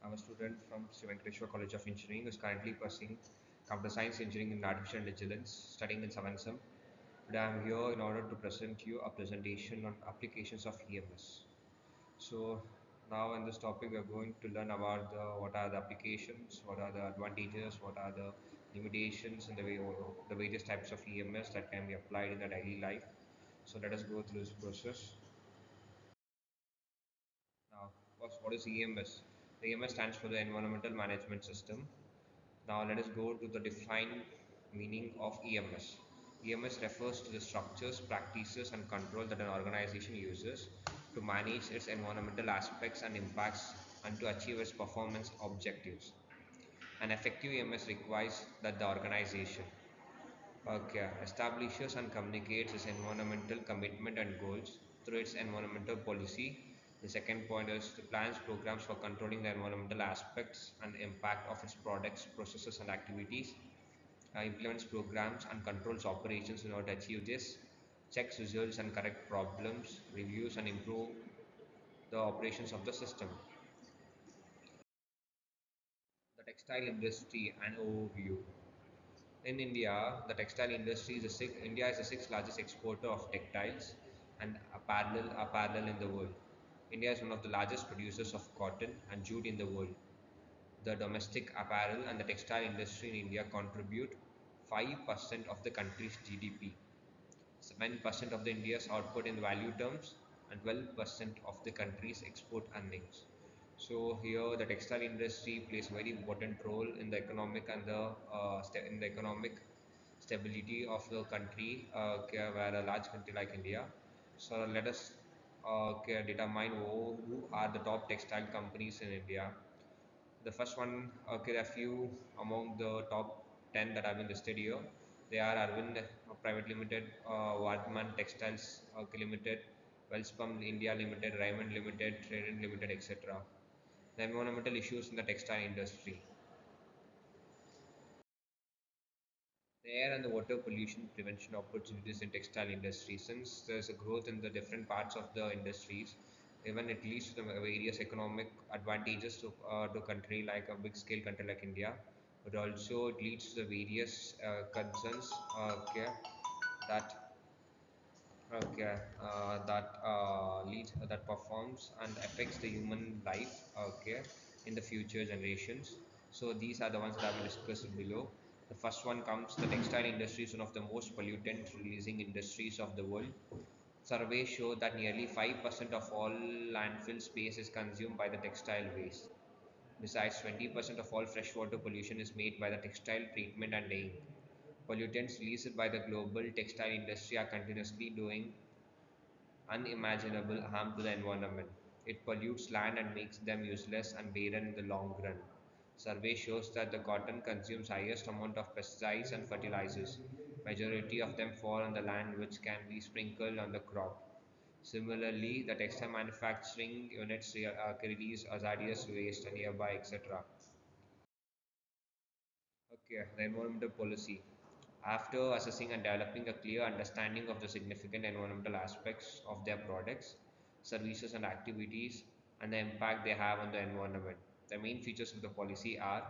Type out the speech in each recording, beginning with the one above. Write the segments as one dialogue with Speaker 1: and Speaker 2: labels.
Speaker 1: I'm a student from Sri Venkateshwar College of Engineering who is currently pursuing computer science engineering and artificial intelligence, studying in 7th sem. Today I'm here in order to present you a presentation on applications of EMS. So now in this topic we are going to learn about what are the applications, what are the advantages, what are the limitations and the various types of EMS that can be applied in the daily life. So let us go through this process. Now, what is EMS? The EMS stands for the Environmental Management System. Now, let us go to the defined meaning of EMS. EMS refers to the structures, practices, and control that an organization uses to manage its environmental aspects and impacts and to achieve its performance objectives. An effective EMS requires that the organization establishes and communicates its environmental commitment and goals through its environmental policy. The second point is the plans programs for controlling the environmental aspects and impact of its products, processes, and activities. Implements programs and controls operations in order to achieve this. Checks results and correct problems, reviews and improve the operations of the system. The textile industry and overview. In India, the textile industry is India is the sixth largest exporter of textiles and apparel in the world. India is one of the largest producers of cotton and jute in the world. The domestic apparel and the textile industry in India contribute 5% of the country's GDP, 7% of the India's output in value terms, and 12% of the country's export earnings. So here, the textile industry plays a very important role in the economic and in the economic stability of the country, where a large country like India. So let us determine who are the top textile companies in India. The first one, there are few among the top 10 that have been listed here. They are Arvind Private Limited, Vardhman Textiles Limited, Welspun India Limited, Raymond Limited, Trident Limited, etc. The environmental issues in the textile industry. The air and the water pollution prevention opportunities in textile industry. Since there's a growth in the different parts of the industries, even it leads to the various economic advantages to country like a big scale country like India, but also it leads to the various concerns that leads that performs and affects the human life in the future generations. So these are the ones that I will discuss below. The first one comes the textile industry is one of the most pollutant releasing industries of the world. Surveys show that nearly 5% of all landfill space is consumed by the textile waste. Besides, 20% of all freshwater pollution is made by the textile treatment and dyeing. Pollutants released by the global textile industry are continuously doing unimaginable harm to the environment. It pollutes land and makes them useless and barren in the long run. Survey shows that the cotton consumes highest amount of pesticides and fertilizers. Majority of them fall on the land which can be sprinkled on the crop. Similarly, the textile manufacturing units release hazardous waste nearby, etc. Okay, the environmental policy. After assessing and developing a clear understanding of the significant environmental aspects of their products, services, and activities, and the impact they have on the environment, the main features of the policy are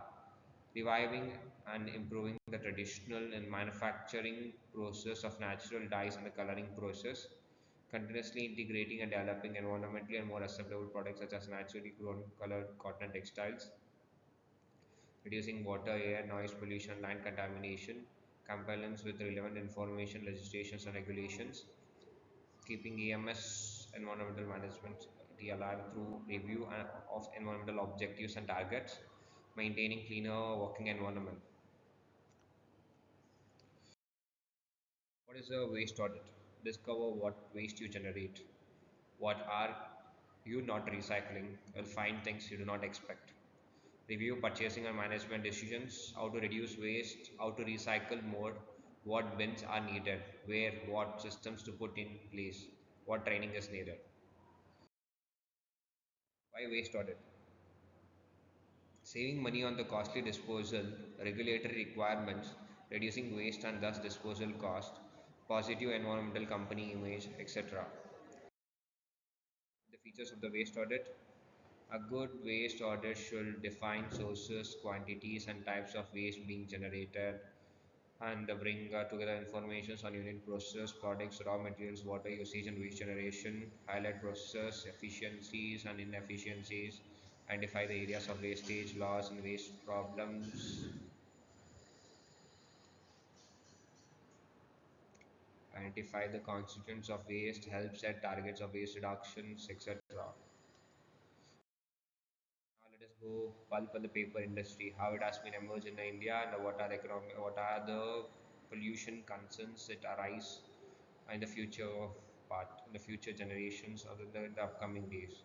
Speaker 1: reviving and improving the traditional and manufacturing process of natural dyes and the coloring process, continuously integrating and developing environmentally and more acceptable products such as naturally grown colored cotton textiles, reducing water, air, noise pollution, land contamination, compliance with relevant information, legislations and regulations, keeping EMS environmental management alive through review of environmental objectives and targets, maintaining cleaner working environment. What is a waste audit? Discover what waste you generate. What are you not recycling? You'll find things you do not expect. Review purchasing and management decisions, how to reduce waste, how to recycle more, what bins are needed, where, what systems to put in place, what training is needed. Why waste audit? Saving money on the costly disposal, regulatory requirements, reducing waste and thus disposal cost, positive environmental company image, etc. The features of the waste audit. A good waste audit should define sources, quantities, and types of waste being generated, and bring together information on unit process, products, raw materials, water usage, and waste generation, highlight process efficiencies and inefficiencies, identify the areas of wastage, loss, and waste problems, identify the constituents of waste, help set targets of waste reductions, etc. Now let us go pulp and the paper industry, how it has been emerged in India, and what are the pollution concerns that arise in the in the future generations or in the upcoming days.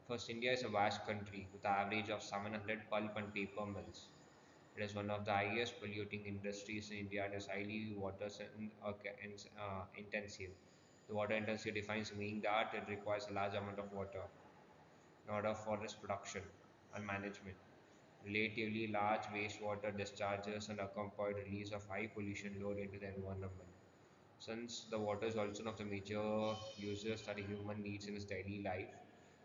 Speaker 1: First, India is a vast country with an average of 700 pulp and paper mills. It is one of the highest polluting industries in India and is highly intensive. The water intensive defines meaning that it requires a large amount of water in order for its production and management. Relatively large wastewater discharges and accompanied release of high pollution load into the environment. Since the water is also one of the major users that a human needs in his daily life,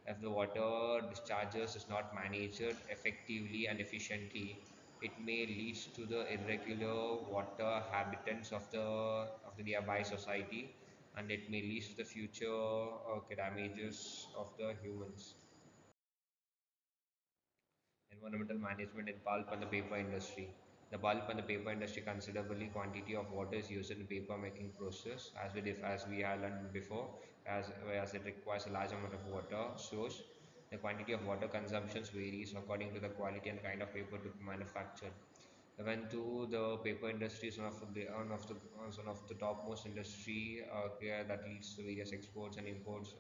Speaker 1: if the water discharges is not managed effectively and efficiently, it may lead to the irregular water habitants of the nearby society, and it may lead to the future damages of the humans. Environmental management in pulp and the paper industry. The pulp and the paper industry considerably quantity of water is used in paper making process as we have learned before, whereas it requires a large amount of water source. The quantity of water consumptions varies according to the quality and kind of paper to be manufactured. Even though the paper industry is one of the topmost industry that leads to various exports and imports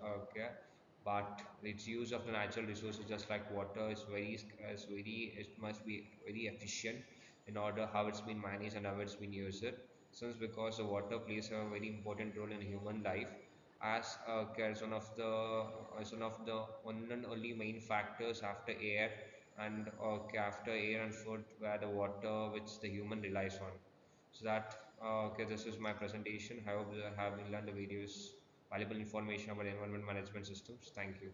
Speaker 1: but its use of the natural resources just like water it must be very efficient in order how it's been managed and how it's been used, since because the water plays a very important role in human life as one of the one and only main factors after air and after air and food where the water which the human relies on. So that this is my presentation. I hope you have learned the various valuable information about environment management systems. Thank you.